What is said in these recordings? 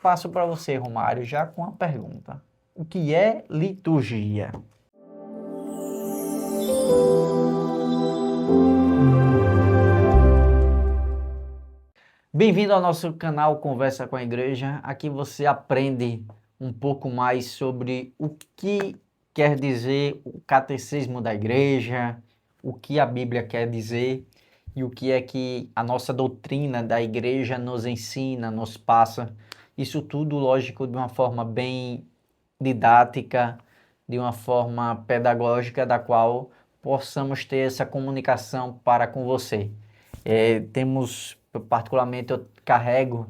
passo para você, Romário, já com a pergunta. O que é liturgia? Bem-vindo ao nosso canal Conversa com a Igreja. Aqui você aprende um pouco mais sobre o que quer dizer o catecismo da igreja, o que a Bíblia quer dizer e o que é que a nossa doutrina da igreja nos ensina, nos passa. Isso tudo, lógico, de uma forma bem didática, de uma forma pedagógica, da qual possamos ter essa comunicação para com você. Particularmente, eu carrego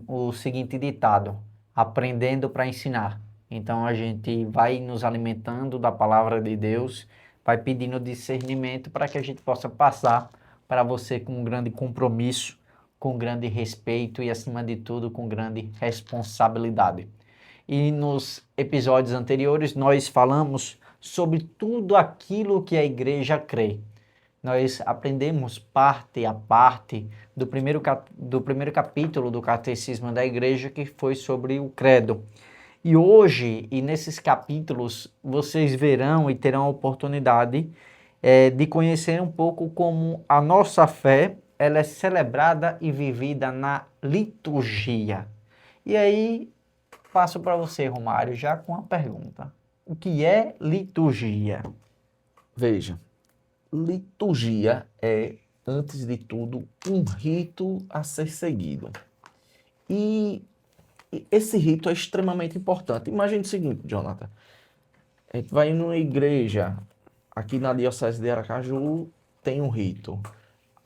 o seguinte ditado: aprendendo para ensinar. Então, a gente vai nos alimentando da palavra de Deus, vai pedindo discernimento para que a gente possa passar para você com um grande compromisso, com grande respeito e, acima de tudo, com grande responsabilidade. E nos episódios anteriores, nós falamos sobre tudo aquilo que a igreja crê. Nós aprendemos parte a parte do primeiro capítulo do Catecismo da Igreja, que foi sobre o credo. E hoje, e nesses capítulos, vocês verão e terão a oportunidade de conhecer um pouco como a nossa fé ela é celebrada e vivida na liturgia. E aí, passo para você, Romário, já com a pergunta. O que é liturgia? Veja, liturgia é, antes de tudo, um rito a ser seguido. E esse rito é extremamente importante. Imagine o seguinte, Jonathan. A gente vai numa igreja, aqui na Diocese de Aracaju, tem um rito.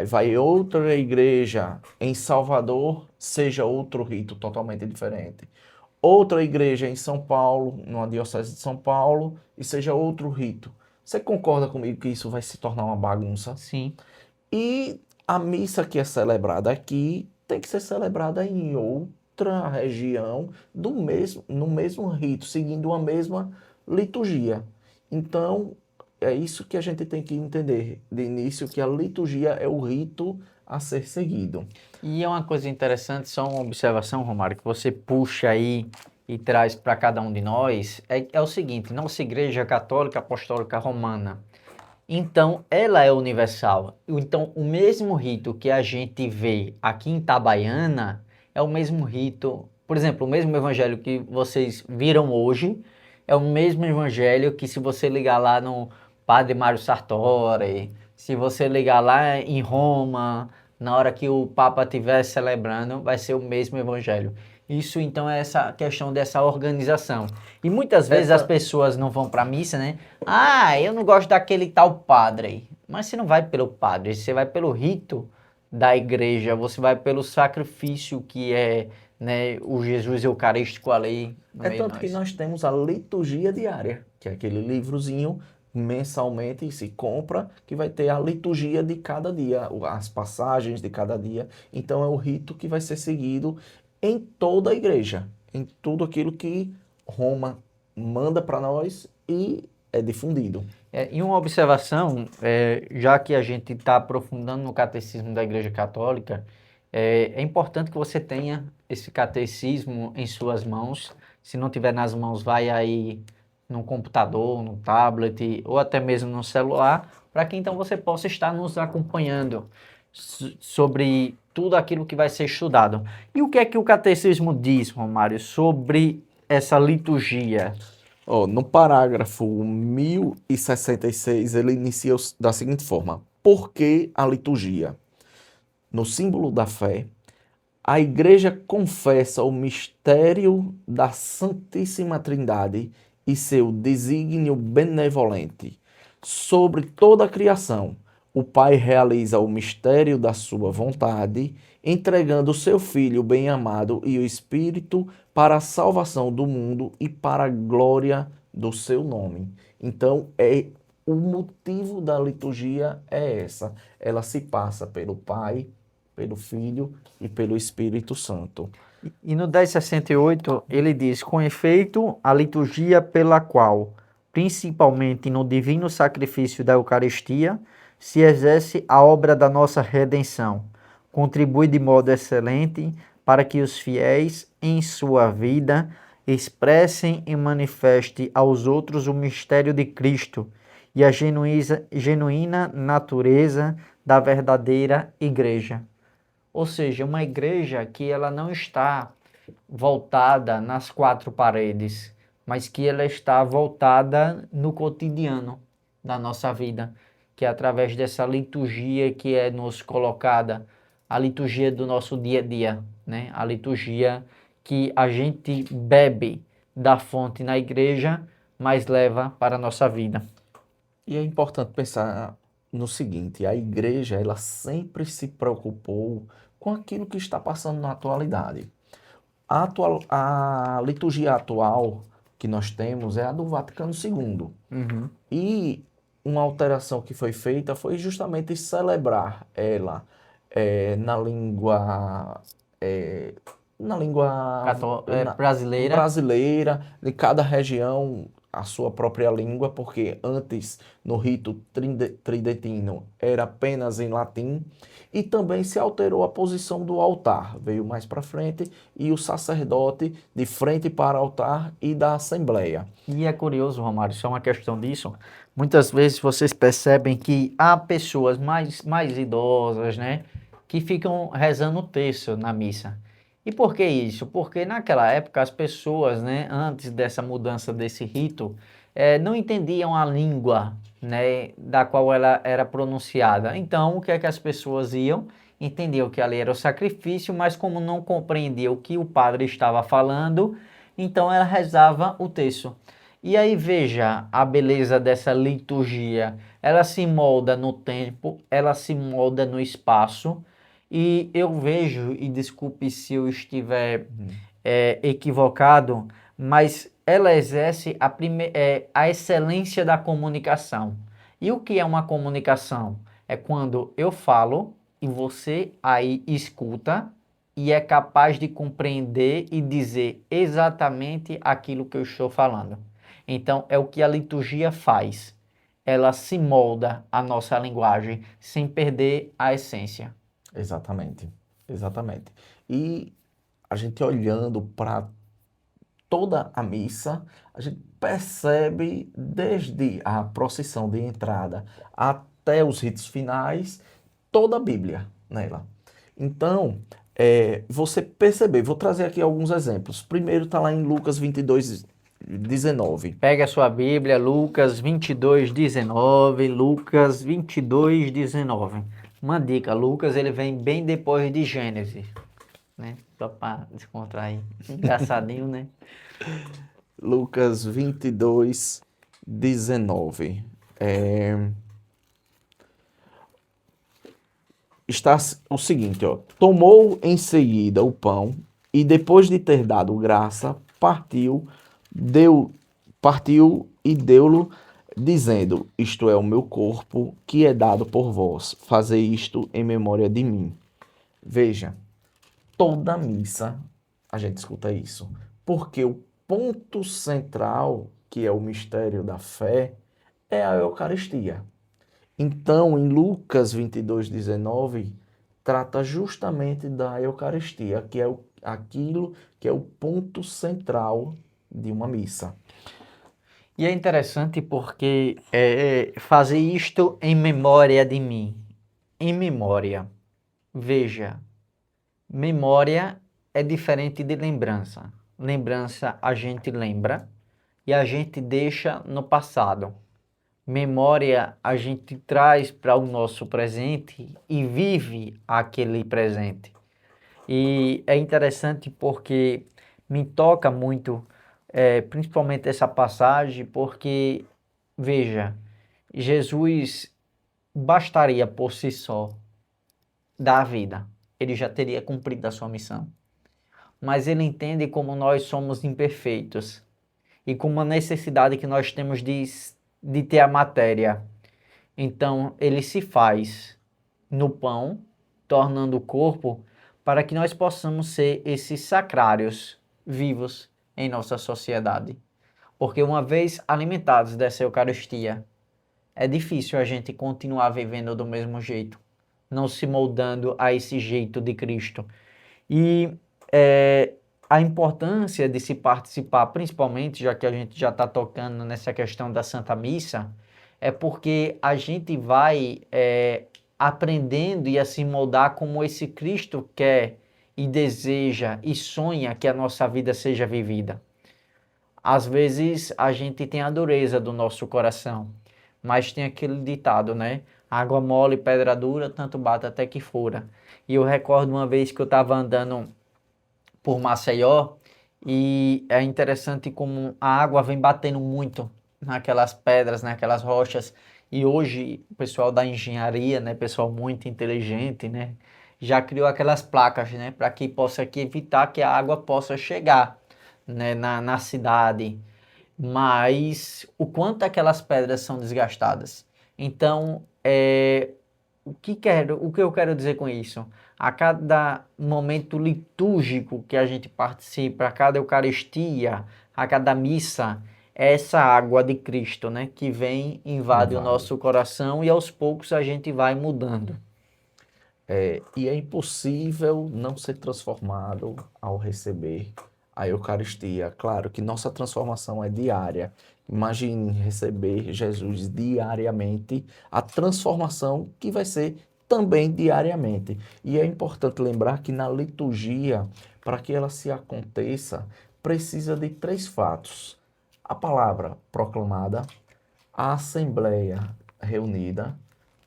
Aí vai outra igreja em Salvador, seja outro rito totalmente diferente. Outra igreja em São Paulo, numa Diocese de São Paulo, e seja outro rito. Você concorda comigo que isso vai se tornar uma bagunça? Sim. E a missa que é celebrada aqui tem que ser celebrada em outra região no mesmo rito, seguindo a mesma liturgia. Então, é isso que a gente tem que entender de início, que a liturgia é o rito a ser seguido. E é uma coisa interessante, só uma observação, Romário, que você puxa aí e traz para cada um de nós, é o seguinte: nossa Igreja Católica Apostólica Romana, então ela é universal. Então o mesmo rito que a gente vê aqui em Itabaiana é o mesmo rito, por exemplo, o mesmo evangelho que vocês viram hoje, é o mesmo evangelho que, se você ligar lá no Padre Mário Sartori, se você ligar lá em Roma, na hora que o Papa estiver celebrando, vai ser o mesmo evangelho. Isso, então, é essa questão dessa organização. E muitas vezes as pessoas não vão para a missa, né? Ah, eu não gosto daquele tal padre. Mas você não vai pelo padre, você vai pelo rito da igreja, você vai pelo sacrifício que é, né, o Jesus Eucarístico ali no meio de Tanto que nós temos a liturgia diária, que é aquele livrozinho mensalmente se compra, que vai ter a liturgia de cada dia, as passagens de cada dia. Então é o rito que vai ser seguido em toda a igreja, em tudo aquilo que Roma manda para nós e é difundido. E uma observação, já que a gente está aprofundando no catecismo da Igreja Católica, é importante que você tenha esse catecismo em suas mãos. Se não tiver nas mãos, vai aí no computador, no tablet ou até mesmo no celular, para que então você possa estar nos acompanhando sobre tudo aquilo que vai ser estudado. E o que é que o catecismo diz, Romário, sobre essa liturgia? No parágrafo 1066, ele inicia da seguinte forma: por que a liturgia? No símbolo da fé, a Igreja confessa o mistério da Santíssima Trindade e seu desígnio benevolente sobre toda a criação. O Pai realiza o mistério da sua vontade, entregando o seu Filho bem-amado e o Espírito para a salvação do mundo e para a glória do seu nome. Então, o motivo da liturgia é essa. Ela se passa pelo Pai, pelo Filho e pelo Espírito Santo. E no 1068 ele diz: com efeito, a liturgia pela qual, principalmente no divino sacrifício da Eucaristia, se exerce a obra da nossa redenção, contribui de modo excelente para que os fiéis, em sua vida, expressem e manifestem aos outros o mistério de Cristo e a genuína natureza da verdadeira igreja. Ou seja, uma igreja que ela não está voltada nas quatro paredes, mas que ela está voltada no cotidiano da nossa vida, que é através dessa liturgia que é nos colocada, a liturgia do nosso dia a dia, né? A liturgia que a gente bebe da fonte na igreja, mas leva para a nossa vida. E é importante pensar no seguinte, a igreja, ela sempre se preocupou com aquilo que está passando na atualidade. A liturgia atual que nós temos é a do Vaticano II. E uma alteração que foi feita foi justamente celebrar ela na língua, eh, na língua Brasileira. brasileira, de cada região a sua própria língua, porque antes no rito tridentino era apenas em latim, e também se alterou a posição do altar, veio mais para frente, e o sacerdote de frente para o altar e da assembleia. E é curioso, Romário, só uma questão disso. Muitas vezes vocês percebem que há pessoas mais idosas, né, que ficam rezando o terço na missa. E por que isso? Porque naquela época as pessoas, né, antes dessa mudança desse rito, não entendiam a língua, né, da qual ela era pronunciada. Então, o que é que as pessoas iam? Entendiam que ali era o sacrifício, mas como não compreendiam o que o padre estava falando, então ela rezava o terço. E aí veja a beleza dessa liturgia. Ela se molda no tempo, ela se molda no espaço. E eu vejo, e desculpe se eu estiver equivocado, mas ela exerce a excelência da comunicação. E o que é uma comunicação? É quando eu falo e você aí escuta e é capaz de compreender e dizer exatamente aquilo que eu estou falando. Então, é o que a liturgia faz. Ela se molda à nossa linguagem sem perder a essência. Exatamente, exatamente. E a gente olhando para toda a missa, a gente percebe desde a procissão de entrada até os ritos finais, toda a Bíblia nela. Então, você perceber, vou trazer aqui alguns exemplos. Primeiro está lá em Lucas 22, 19. Pega a sua Bíblia, Lucas 22, 19. Lucas 22, 19. Uma dica, Lucas ele vem bem depois de Gênesis, né? Só para descontrair. Engraçadinho, né? Lucas 22, 19. Está o seguinte, ó. Tomou em seguida o pão e depois de ter dado graça, partiu e deu-lo, dizendo: Isto é o meu corpo que é dado por vós. Fazei isto em memória de mim. Veja, toda missa a gente escuta isso, porque o ponto central, que é o mistério da fé, é a Eucaristia. Então, em Lucas 22, 19, trata justamente da Eucaristia, que é aquilo que é o ponto central de uma missa. E é interessante porque fazer isto em memória de mim. Em memória. Veja, memória é diferente de lembrança. Lembrança a gente lembra e a gente deixa no passado. Memória a gente traz para o nosso presente e vive aquele presente. E é interessante porque me toca muito, principalmente essa passagem, porque, veja, Jesus bastaria por si só dar a vida. Ele já teria cumprido a sua missão. Mas ele entende como nós somos imperfeitos e com uma necessidade que nós temos de ter a matéria. Então, ele se faz no pão, tornando o corpo, para que nós possamos ser esses sacrários vivos em nossa sociedade. Porque uma vez alimentados dessa Eucaristia, é difícil a gente continuar vivendo do mesmo jeito, não se moldando a esse jeito de Cristo. E a importância de se participar, principalmente, já que a gente já está tocando nessa questão da Santa Missa, é porque a gente vai aprendendo e a se moldar como esse Cristo quer e deseja e sonha que a nossa vida seja vivida. Às vezes a gente tem a dureza do nosso coração, mas tem aquele ditado, né? Água mole, pedra dura, tanto bate até que fura. E eu recordo uma vez que eu estava andando por Maceió e é interessante como a água vem batendo muito naquelas pedras, naquelas rochas. E hoje o pessoal da engenharia, né, pessoal muito inteligente, né, já criou aquelas placas, né, para que possa aqui evitar que a água possa chegar, né, na cidade. Mas o quanto aquelas pedras são desgastadas. Então, o que eu quero dizer com isso? A cada momento litúrgico que a gente participa, a cada Eucaristia, a cada missa, é essa água de Cristo, né, que vem, invade o Invade. nosso coração e aos poucos a gente vai mudando. E é impossível não ser transformado ao receber a Eucaristia. Claro que nossa transformação é diária. Imagine receber Jesus diariamente, a transformação que vai ser também diariamente. E é importante lembrar que na liturgia, para que ela se aconteça, precisa de 3 fatos: a palavra proclamada, a assembleia reunida,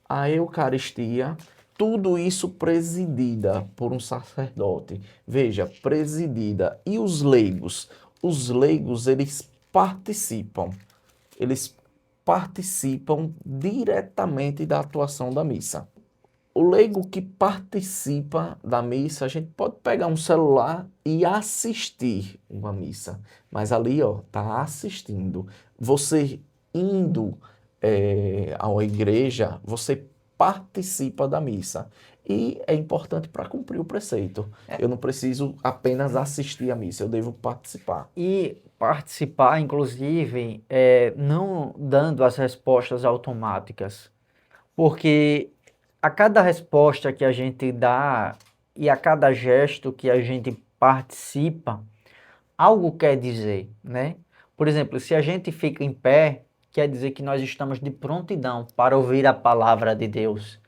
a Eucaristia, tudo isso presidida por um sacerdote. Veja, presidida. E os leigos? Os leigos, eles participam diretamente da atuação da missa. O leigo que participa da missa, a gente pode pegar um celular e assistir uma missa, mas ali, ó, tá assistindo. Você indo à igreja, você participa da missa. E é importante para cumprir o preceito. Eu não preciso apenas assistir a missa, eu devo participar. E participar, inclusive, não dando as respostas automáticas, porque a cada resposta que a gente dá e a cada gesto que a gente participa, algo quer dizer, né? Por exemplo, se a gente fica em pé, quer dizer que nós estamos de prontidão para ouvir a palavra de Deus.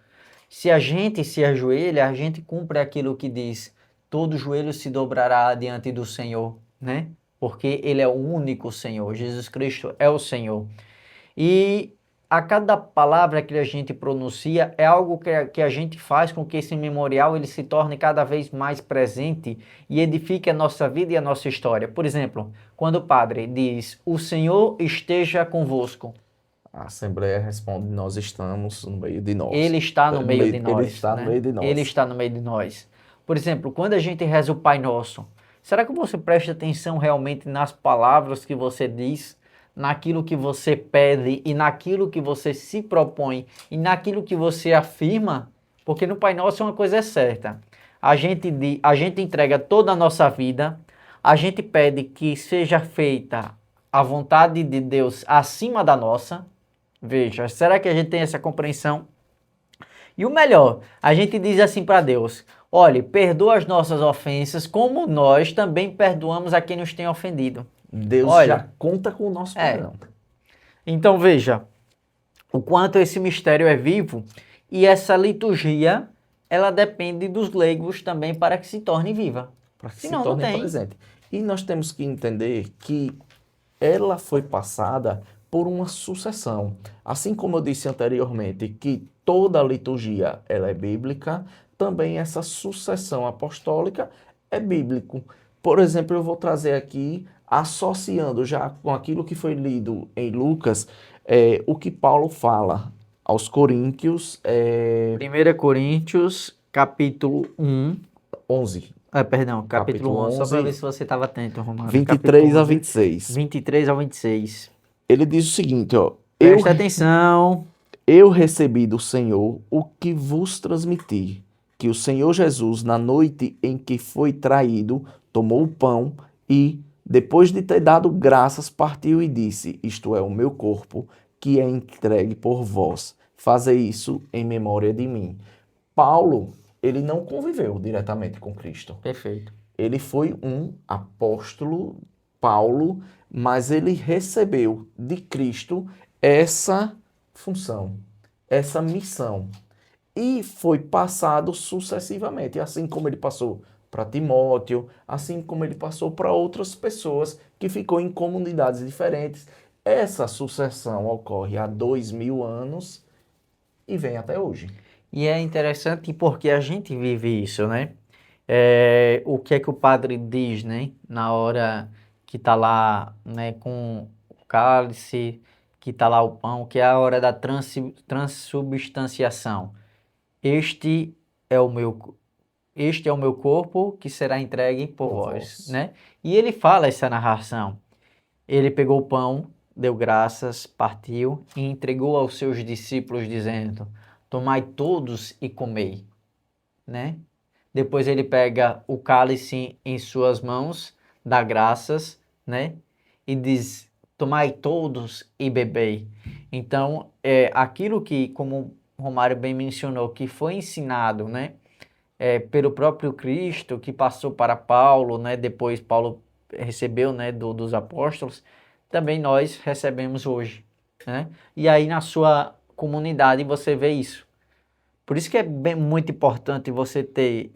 Se a gente se ajoelha, a gente cumpre aquilo que diz: todo joelho se dobrará diante do Senhor, né? Porque Ele é o único Senhor, Jesus Cristo é o Senhor. E a cada palavra que a gente pronuncia é algo que a gente faz com que esse memorial ele se torne cada vez mais presente e edifique a nossa vida e a nossa história. Por exemplo, quando o padre diz: o Senhor esteja convosco. A Assembleia responde: nós estamos no meio de nós. Ele está no meio de Ele nós, está no né? meio de Ele nós. está no meio de nós. Por exemplo, quando a gente reza o Pai Nosso, será que você presta atenção realmente nas palavras que você diz, naquilo que você pede e naquilo que você se propõe e naquilo que você afirma? Porque no Pai Nosso uma coisa é certa. A gente entrega toda a nossa vida, a gente pede que seja feita a vontade de Deus acima da nossa. Veja, será que a gente tem essa compreensão? E o melhor, a gente diz assim para Deus: olhe, perdoa as nossas ofensas, como nós também perdoamos a quem nos tem ofendido. Deus Olha, já conta com o nosso perdão. então veja o quanto esse mistério é vivo e essa liturgia, ela depende dos leigos também para que se torne viva. Para que se Senão não torne tem. presente. E nós temos que entender que ela foi passada por uma sucessão. Assim como eu disse anteriormente que toda a liturgia ela é bíblica, também essa sucessão apostólica é bíblico. Por exemplo, eu vou trazer aqui, associando já com aquilo que foi lido em Lucas, o que Paulo fala aos Coríntios 1 Coríntios, capítulo 1. 11, Perdão, capítulo 11, só para ver 11, se você estava atento, Romano. 23 Capítulo a 11, 26. 23 ao 26. Ele diz o seguinte, ó, Presta atenção. eu recebi do Senhor o que vos transmiti, que o Senhor Jesus, na noite em que foi traído, tomou o pão e, depois de ter dado graças, partiu e disse: isto é o meu corpo, que é entregue por vós. Fazei isso em memória de mim. Paulo, ele não conviveu diretamente com Cristo. Perfeito. Ele foi um apóstolo, Paulo, mas ele recebeu de Cristo essa função, essa missão. E foi passado sucessivamente, assim como ele passou para Timóteo, assim como ele passou para outras pessoas que ficou em comunidades diferentes. Essa sucessão ocorre há 2000 anos e vem até hoje. E é interessante porque a gente vive isso, né? O que é que o padre diz, né? Na hora que tá lá, né, com o cálice, que tá lá o pão, que é a hora da transubstanciação. Este é o meu, este é o meu corpo que será entregue por Por vós, vós. né? E ele fala essa narração. Ele pegou o pão, deu graças, partiu e entregou aos seus discípulos, dizendo: Tomai todos e comei, né? Depois ele pega o cálice em suas mãos, dá graças, né? E diz: Tomai todos e bebei. Então, aquilo que, como o Romário bem mencionou, que foi ensinado, né? Pelo próprio Cristo, que passou para Paulo, né? Depois Paulo recebeu, né? Dos apóstolos, também nós recebemos hoje, né? E aí na sua comunidade você vê isso. Por isso que é muito importante você ter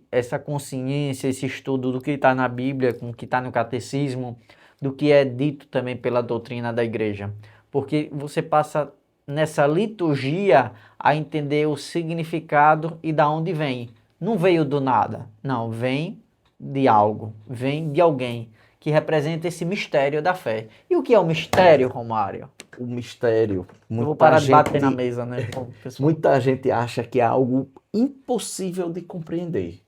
essa consciência, esse estudo do que está na Bíblia, com o que está no catecismo, do que é dito também pela doutrina da igreja. Porque você passa nessa liturgia a entender o significado e da onde vem. Não veio do nada, não, vem de algo, vem de alguém que representa esse mistério da fé. E o que é o mistério, Romário? O mistério, Eu vou parar de bater na mesa, né, pessoal? muita gente acha que é algo impossível de compreender.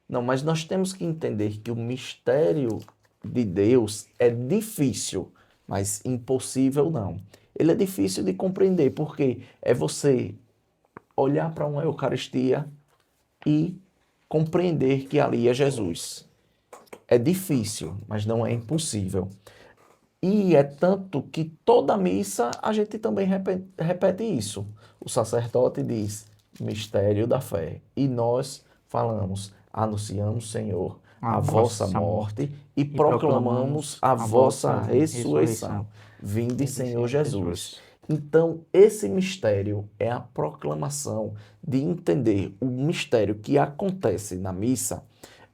Não, mas nós temos que entender que o mistério de Deus é difícil, mas impossível não. Ele é difícil de compreender, porque é você olhar para uma Eucaristia e compreender que ali é Jesus. É difícil, mas não é impossível. E é tanto que toda missa a gente também repete isso. O sacerdote diz mistério da fé. E nós falamos, anunciamos, Senhor, a vossa morte e proclamamos a vossa ressurreição. Vinde, Senhor Jesus. Então, esse mistério é a proclamação de entender o mistério que acontece na missa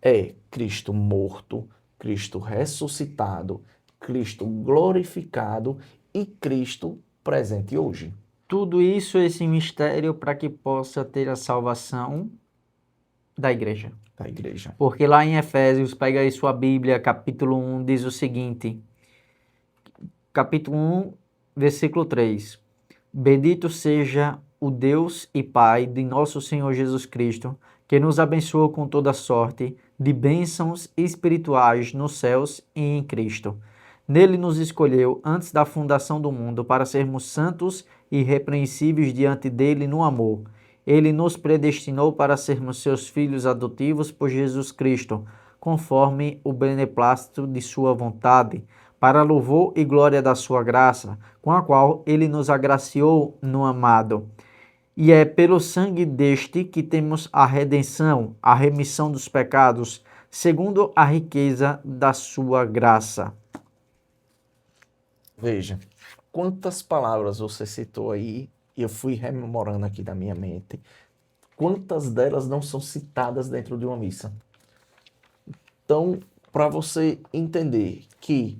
é Cristo morto, Cristo ressuscitado, Cristo glorificado e Cristo presente hoje. Tudo isso, esse mistério, para que possa ter a salvação da igreja. Da igreja. Porque lá em Efésios, pega aí sua Bíblia, capítulo 1, diz o seguinte, capítulo 1, versículo 3. Bendito seja o Deus e Pai de nosso Senhor Jesus Cristo, que nos abençoou com toda sorte de bênçãos espirituais nos céus e em Cristo. Nele nos escolheu antes da fundação do mundo para sermos santos e irrepreensíveis diante dele no amor. Ele nos predestinou para sermos seus filhos adotivos por Jesus Cristo, conforme o beneplácito de sua vontade, para louvor e glória da sua graça, com a qual ele nos agraciou no amado. E é pelo sangue deste que temos a redenção, a remissão dos pecados, segundo a riqueza da sua graça. Veja, quantas palavras você citou aí, e eu fui rememorando aqui da minha mente, quantas delas não são citadas dentro de uma missa. Então, para você entender que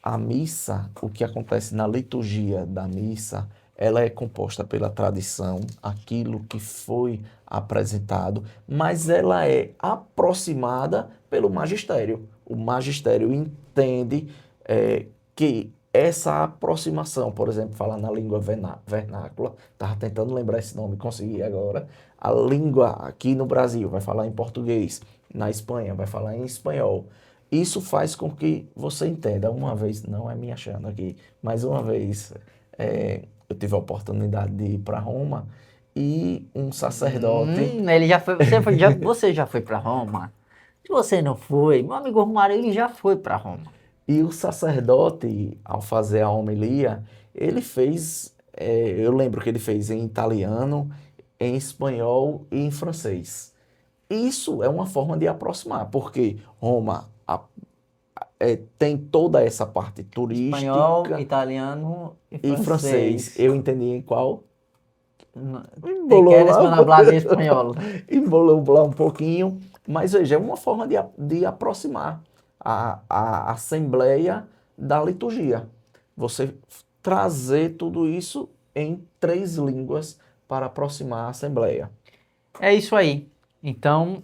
a missa, o que acontece na liturgia da missa, ela é composta pela tradição, aquilo que foi apresentado, mas ela é aproximada pelo magistério. O magistério entende que essa aproximação, por exemplo, falar na língua vernácula, estava tentando lembrar esse nome, consegui agora, a língua aqui no Brasil vai falar em português, na Espanha vai falar em espanhol. Isso faz com que você entenda, uma vez, não é me achando aqui, mas uma vez eu tive a oportunidade de ir para Roma e um sacerdote... Ele já foi, você já foi para Roma? Se você não foi, meu amigo Romário, ele já foi para Roma. E o sacerdote, ao fazer a homilia, ele fez, eu lembro que ele fez em italiano, em espanhol e em francês. isso é uma forma de aproximar, porque Roma tem toda essa parte turística Espanhol, italiano e e francês. Eu entendi em qual? Te Embolou queres lá, hablar de espanhol? embolou lá um pouquinho, mas veja, é uma forma de aproximar a Assembleia da liturgia. Você trazer tudo isso em 3 línguas para aproximar a Assembleia. É isso aí. Então,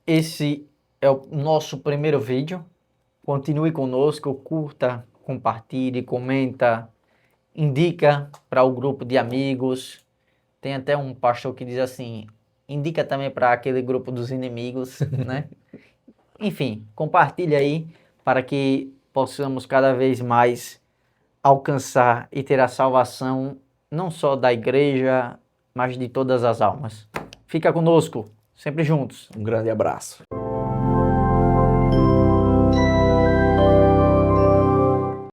esse é o nosso primeiro vídeo. Continue conosco, curta, compartilhe, comenta, indica para o grupo de amigos. Tem até um pastor que diz assim, indica também para aquele grupo dos inimigos, né? Enfim, compartilha aí para que possamos cada vez mais alcançar e ter a salvação não só da igreja, mas de todas as almas. Fica conosco, sempre juntos. Um grande abraço.